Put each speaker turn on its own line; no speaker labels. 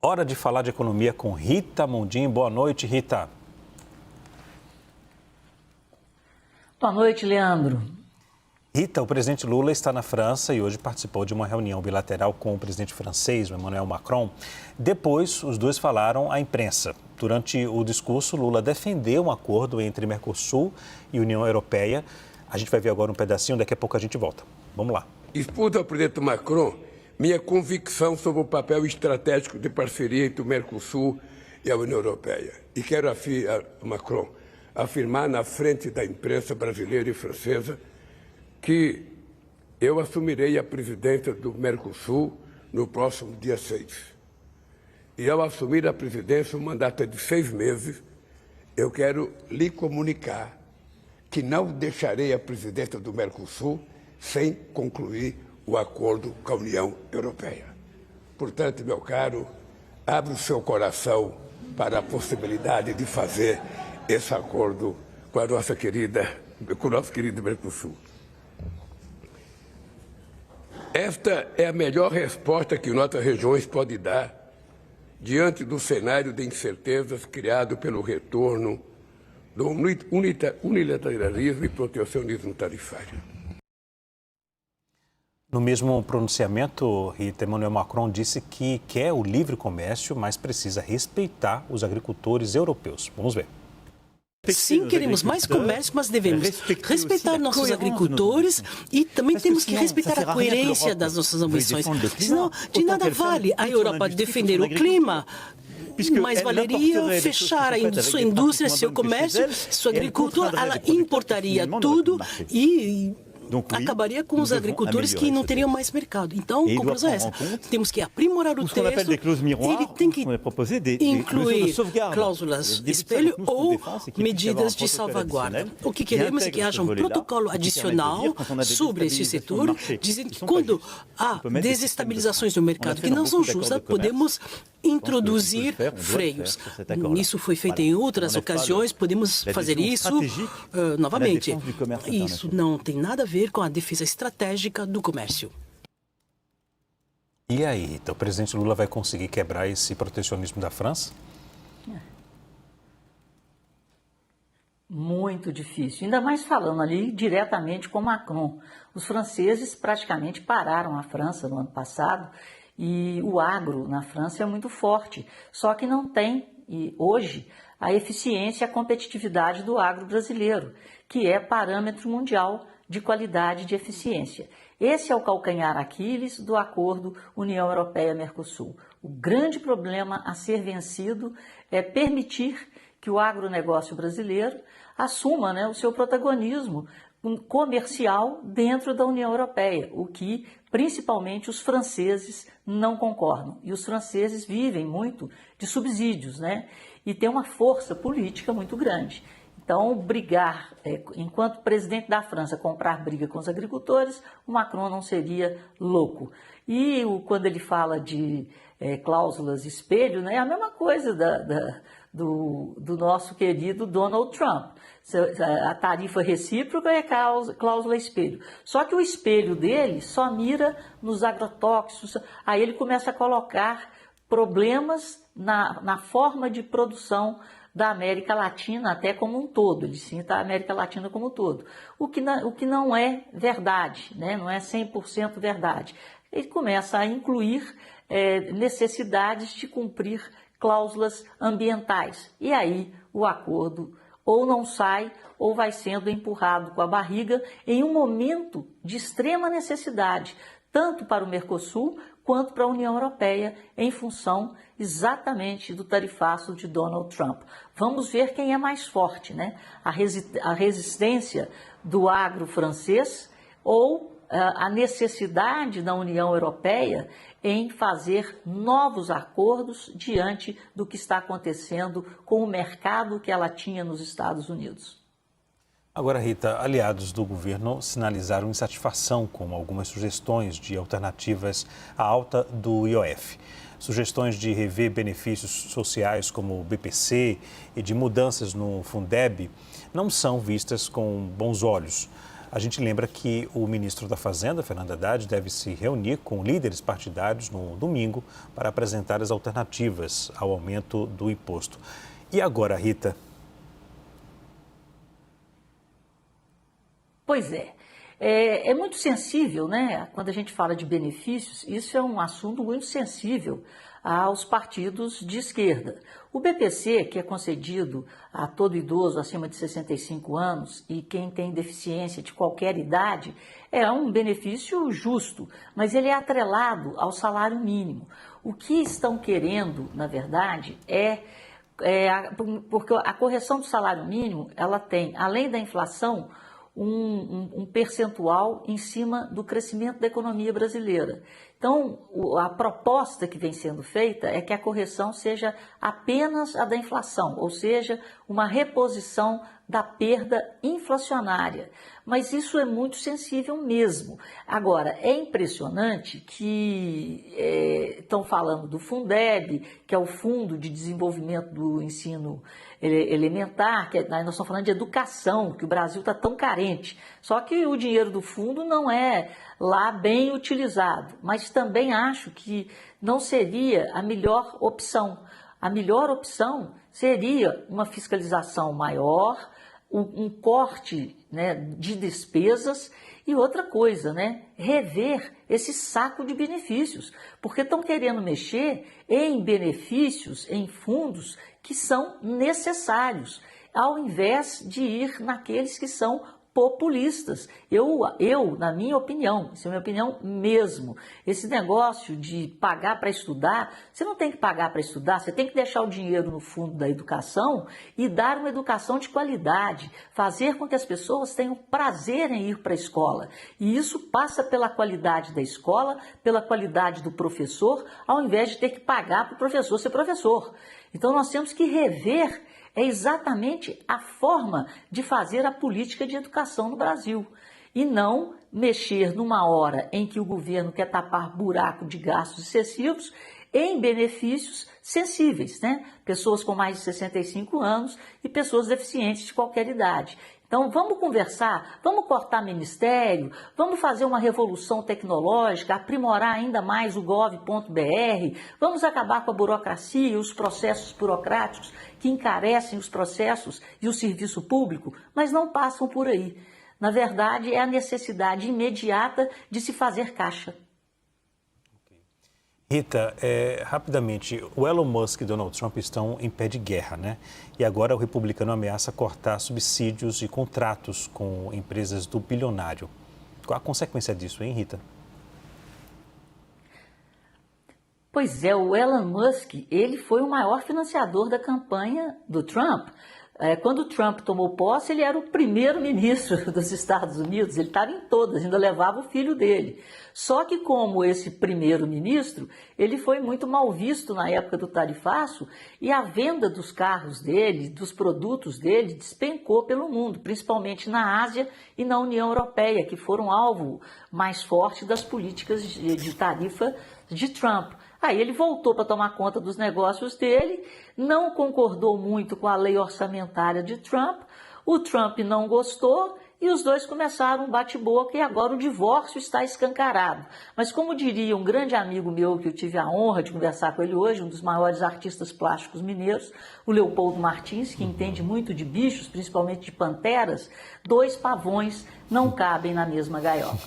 Hora de falar de economia com Rita Mundim. Boa noite, Rita.
Boa noite, Leandro.
Rita, o presidente Lula está na França e hoje participou de uma reunião bilateral com o presidente francês, Emmanuel Macron. Depois, os dois falaram à imprensa. Durante o discurso, Lula defendeu um acordo entre Mercosul e União Europeia. A gente vai ver agora um pedacinho, daqui a pouco a gente volta. Vamos lá.
Expus ao presidente Macron minha convicção sobre o papel estratégico de parceria entre o Mercosul e a União Europeia. E quero, Macron, afirmar na frente da imprensa brasileira e francesa que eu assumirei a presidência do Mercosul no próximo dia 6. E ao assumir a presidência, um mandato de 6 meses, eu quero lhe comunicar que não deixarei a presidência do Mercosul sem concluir o acordo com a União Europeia. Portanto, meu caro, abra o seu coração para a possibilidade de fazer esse acordo com o nosso querido Mercosul. Esta é a melhor resposta que nossas regiões podem dar diante do cenário de incertezas criado pelo retorno do unilateralismo e protecionismo tarifário.
No mesmo pronunciamento, Rita, Emmanuel Macron disse que quer o livre comércio, mas precisa respeitar os agricultores europeus. Vamos ver.
Sim, queremos mais comércio, mas devemos respeitar nossos agricultores e também temos que respeitar a coerência das nossas ambições. Senão, de nada vale a Europa defender o clima, mas valeria fechar sua indústria, seu comércio, sua agricultura, ela importaria tudo e acabaria com os agricultores que não teriam mais mercado. Então, a conclusão é essa. Temos que aprimorar o texto. Ele tem que incluir cláusulas espelho ou medidas de salvaguarda. O que queremos é que haja um protocolo adicional sobre esse setor, dizendo que quando há desestabilizações no mercado que não são justas, podemos introduzir freios. Isso foi feito em outras ocasiões, podemos fazer isso novamente. Isso não tem nada a ver com a defesa estratégica do comércio.
E aí, Rita, o presidente Lula vai conseguir quebrar esse protecionismo da França?
Muito difícil, ainda mais falando ali diretamente com Macron. Os franceses praticamente pararam a França no ano passado e o agro na França é muito forte, só que não tem, e hoje, a eficiência e a competitividade do agro brasileiro, que é parâmetro mundial de qualidade e de eficiência. Esse é o calcanhar Aquiles do acordo União Europeia-Mercosul. O grande problema a ser vencido é permitir que o agronegócio brasileiro assuma, o seu protagonismo comercial dentro da União Europeia, o que principalmente os franceses não concordam. E os franceses vivem muito de subsídios, e tem uma força política muito grande. Então, brigar, enquanto presidente da França comprar briga com os agricultores, o Macron não seria louco. E quando ele fala de cláusulas espelho, é a mesma coisa do nosso querido Donald Trump. A tarifa recíproca é cláusula espelho. Só que o espelho dele só mira nos agrotóxicos, aí ele começa a colocar problemas na forma de produção da América Latina até como um todo, ele cita a América Latina como um todo, o que não é verdade, não é 100% verdade. Ele começa a incluir necessidades de cumprir cláusulas ambientais, e aí o acordo ou não sai ou vai sendo empurrado com a barriga em um momento de extrema necessidade, tanto para o Mercosul quanto para a União Europeia, em função exatamente do tarifaço de Donald Trump. Vamos ver quem é mais forte, a resistência do agro francês ou a necessidade da União Europeia em fazer novos acordos diante do que está acontecendo com o mercado que ela tinha nos Estados Unidos.
Agora, Rita, aliados do governo sinalizaram insatisfação com algumas sugestões de alternativas à alta do IOF. Sugestões de rever benefícios sociais como o BPC e de mudanças no Fundeb não são vistas com bons olhos. A gente lembra que o ministro da Fazenda, Fernando Haddad, deve se reunir com líderes partidários no domingo para apresentar as alternativas ao aumento do imposto. E agora, Rita?
Pois é. É muito sensível, né? Quando a gente fala de benefícios, isso é um assunto muito sensível aos partidos de esquerda. O BPC, que é concedido a todo idoso acima de 65 anos e quem tem deficiência de qualquer idade, é um benefício justo, mas ele é atrelado ao salário mínimo. O que estão querendo, na verdade, porque a correção do salário mínimo, ela tem, além da inflação, um percentual em cima do crescimento da economia brasileira. Então, a proposta que vem sendo feita é que a correção seja apenas a da inflação, ou seja, uma reposição da perda inflacionária. Mas isso é muito sensível mesmo. Agora, é impressionante que estão falando do Fundeb, que é o Fundo de Desenvolvimento do Ensino Elementar, nós estamos falando de educação, que o Brasil está tão carente. Só que o dinheiro do fundo não é lá bem utilizado, mas também acho que não seria a melhor opção. A melhor opção seria uma fiscalização maior, um corte, né, de despesas e outra coisa, né, rever esse saco de benefícios, porque estão querendo mexer em benefícios, em fundos que são necessários, ao invés de ir naqueles que são populistas. Eu, na minha opinião, isso é minha opinião mesmo, esse negócio de pagar para estudar, você não tem que pagar para estudar, você tem que deixar o dinheiro no fundo da educação e dar uma educação de qualidade, fazer com que as pessoas tenham prazer em ir para a escola. E isso passa pela qualidade da escola, pela qualidade do professor, ao invés de ter que pagar para o professor ser professor. Então nós temos que rever exatamente a forma de fazer a política de educação no Brasil e não mexer numa hora em que o governo quer tapar buraco de gastos excessivos em benefícios sensíveis, né? Pessoas com mais de 65 anos e pessoas deficientes de qualquer idade. Então, vamos conversar, vamos cortar ministério, vamos fazer uma revolução tecnológica, aprimorar ainda mais o gov.br, vamos acabar com a burocracia e os processos burocráticos que encarecem os processos e o serviço público, mas não passam por aí. Na verdade, é a necessidade imediata de se fazer caixa.
Rita, rapidamente, o Elon Musk e Donald Trump estão em pé de guerra, né? E agora o republicano ameaça cortar subsídios e contratos com empresas do bilionário. Qual a consequência disso, hein, Rita?
Pois é, o Elon Musk, ele foi o maior financiador da campanha do Trump. Quando o Trump tomou posse, ele era o primeiro-ministro dos Estados Unidos, ele estava em todas, ainda levava o filho dele. Só que como esse primeiro-ministro, ele foi muito mal visto na época do tarifaço e a venda dos carros dele, dos produtos dele, despencou pelo mundo, principalmente na Ásia e na União Europeia, que foram alvo mais forte das políticas de tarifa de Trump. Aí ele voltou para tomar conta dos negócios dele, não concordou muito com a lei orçamentária de Trump, o Trump não gostou e os dois começaram um bate-boca e agora o divórcio está escancarado. Mas como diria um grande amigo meu que eu tive a honra de conversar com ele hoje, um dos maiores artistas plásticos mineiros, o Leopoldo Martins, que entende muito de bichos, principalmente de panteras, 2 pavões não cabem na mesma gaiola.